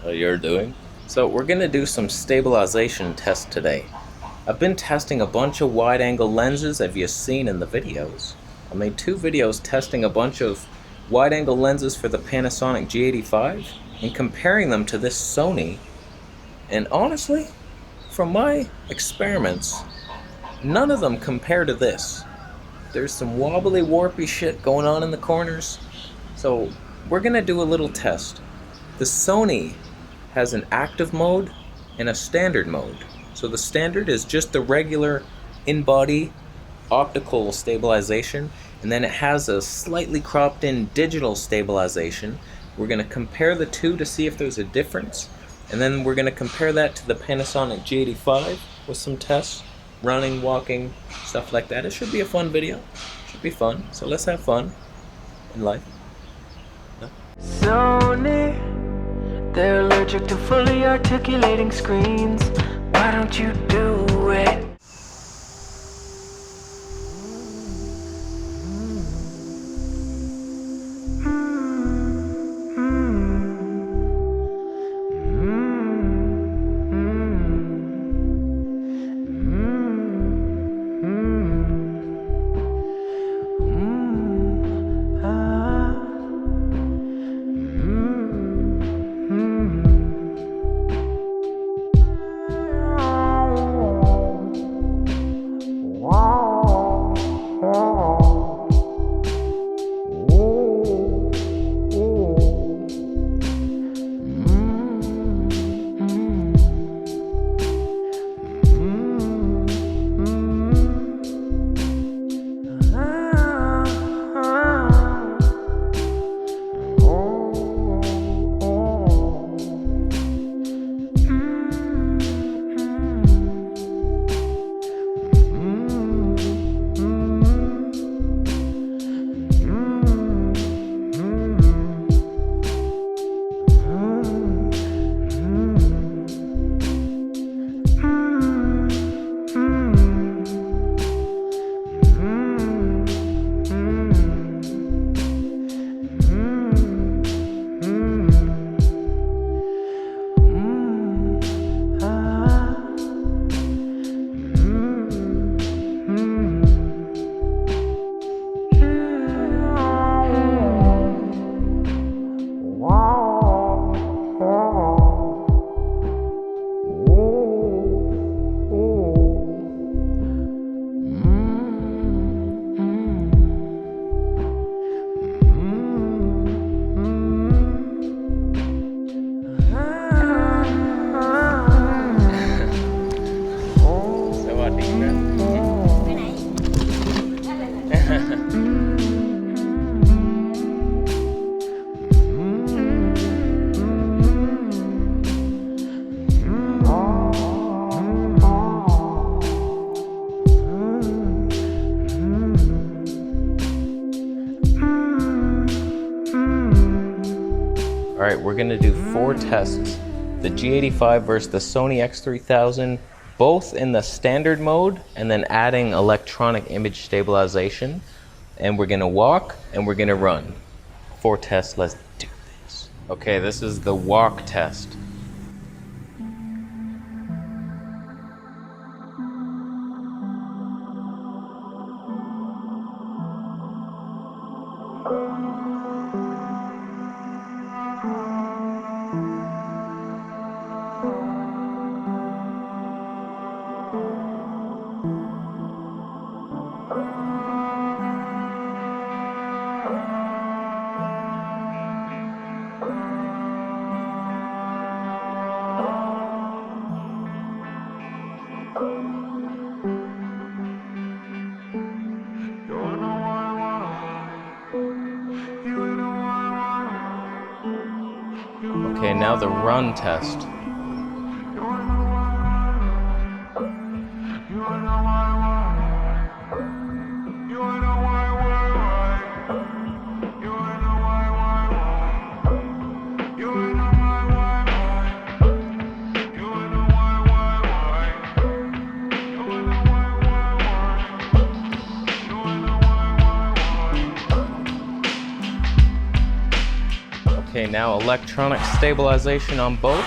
you're doing. So we're gonna do some stabilization tests today. I've been testing a bunch of wide-angle lenses, as you've seen in the videos. I made 2 videos testing a bunch of wide-angle lenses for the Panasonic G85 and comparing them to this Sony. And honestly, from my experiments, none of them compare to this. There's some wobbly, warpy shit going on in the corners. So we're gonna do a little test. The Sony has an active mode and a standard mode. So the standard is just the regular in-body optical stabilization, and then it has a slightly cropped in digital stabilization. We're going to compare the two to see if there's a difference, and then we're going to compare that to the Panasonic G85 with some tests, running, walking, stuff like that. It should be a fun video. Should be fun. So let's have fun in life. No? Sony, they're allergic to fully articulating screens. Why don't you do it? Alright, we're going to do 4 tests. The G85 versus the Sony X3000, both in the standard mode, and then adding electronic image stabilization. And we're going to walk, and we're going to run. 4 tests, let's do this. Okay, this is the walk test. Okay, now the run test. Okay, now electronic stabilization on both.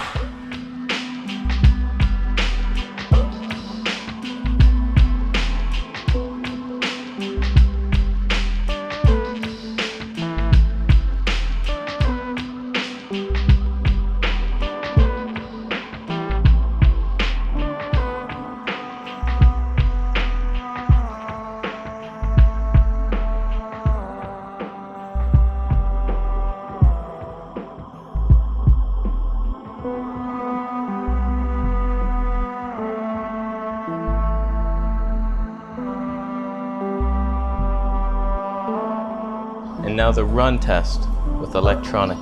And now the run test with electronic.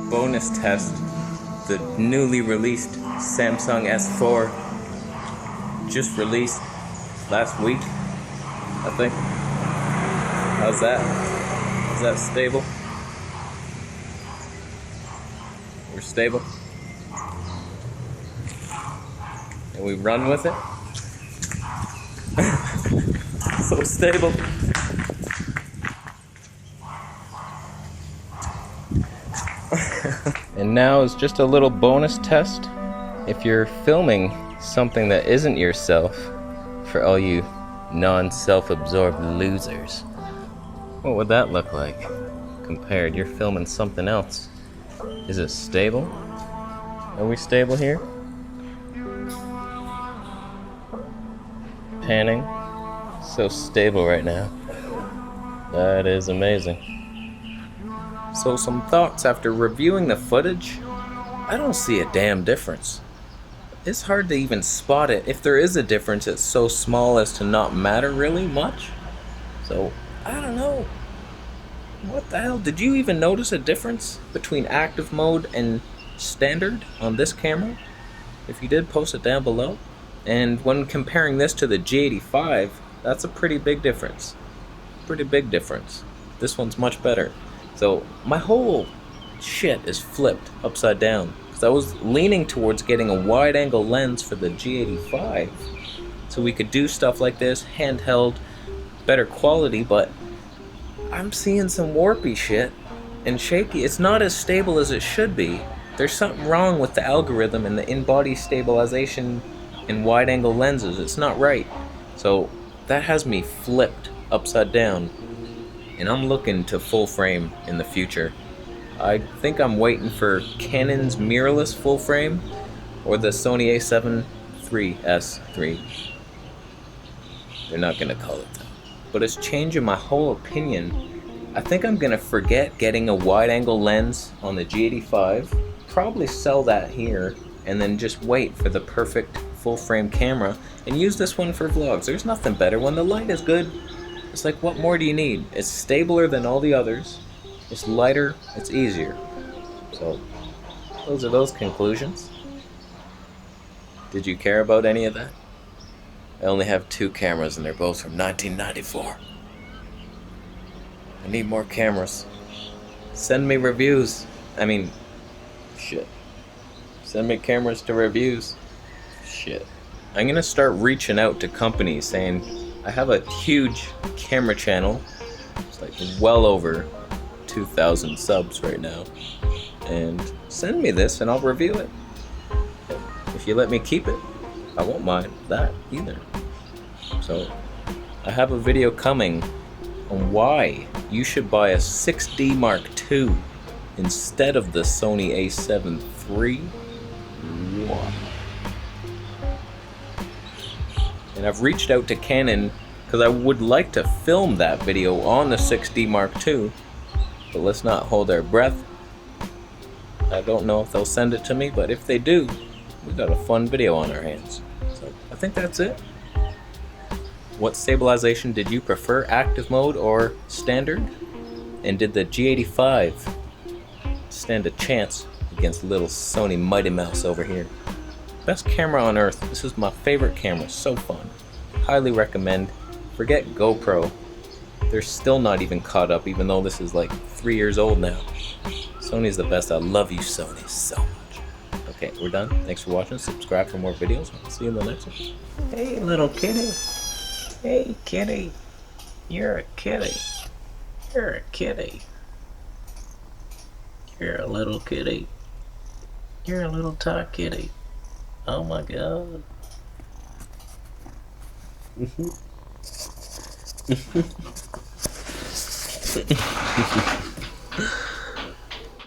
Bonus test, the newly released Samsung S4, just released last week, I think. How's that? Is that stable? We're stable. And we run with it. So stable. And now is just a little bonus test. If you're filming something that isn't yourself, for all you non-self-absorbed losers, what would that look like compared? You're filming something else. Is it stable? Are we stable here? Panning. So stable right now. That is amazing. So some thoughts after reviewing the footage. I don't see a damn difference. It's hard to even spot it. If there is a difference, it's so small as to not matter really much. So, I don't know. What the hell? Did you even notice a difference between active mode and standard on this camera? If you did, post it down below. And when comparing this to the G85, that's a pretty big difference. Pretty big difference. This one's much better. So my whole shit is flipped upside down, because I was leaning towards getting a wide angle lens for the G85 so we could do stuff like this, handheld, better quality, but I'm seeing some warpy shit and shaky. It's not as stable as it should be. There's something wrong with the algorithm and the in-body stabilization in wide angle lenses. It's not right. So that has me flipped upside down. And I'm looking to full frame in the future. I think I'm waiting for Canon's mirrorless full frame or the Sony A7 III. They're not gonna call it that. But it's changing my whole opinion. I think I'm gonna forget getting a wide angle lens on the G85, probably sell that here, and then just wait for the perfect full frame camera and use this one for vlogs. There's nothing better when the light is good. It's like, what more do you need? It's stabler than all the others. It's lighter. It's easier. So, those are those conclusions. Did you care about any of that? I only have 2 cameras and they're both from 1994. I need more cameras. Send me reviews. I mean, shit. Send me cameras to reviews. Shit. I'm gonna start reaching out to companies saying, I have a huge camera channel. It's like well over 2,000 subs right now. And send me this and I'll review it. If you let me keep it, I won't mind that either. So, I have a video coming on why you should buy a 6D Mark II instead of the Sony a7 III. What? And I've reached out to Canon because I would like to film that video on the 6D Mark II, but let's not hold our breath. I don't know if they'll send it to me, but if they do, we got a fun video on our hands. So I think that's it. What stabilization did you prefer, active mode or standard? And did the G85 stand a chance against little Sony Mighty Mouse over here? Best camera on earth. This is my favorite camera, so fun. Highly recommend. Forget GoPro. They're still not even caught up, even though this is like 3 years old now. Sony's the best. I love you, Sony, so much. Okay, we're done. Thanks for watching. Subscribe for more videos. I'll see you in the next one. Hey, little kitty. Hey, kitty. You're a kitty. You're a kitty. You're a little kitty. You're a little toy kitty. Oh my god.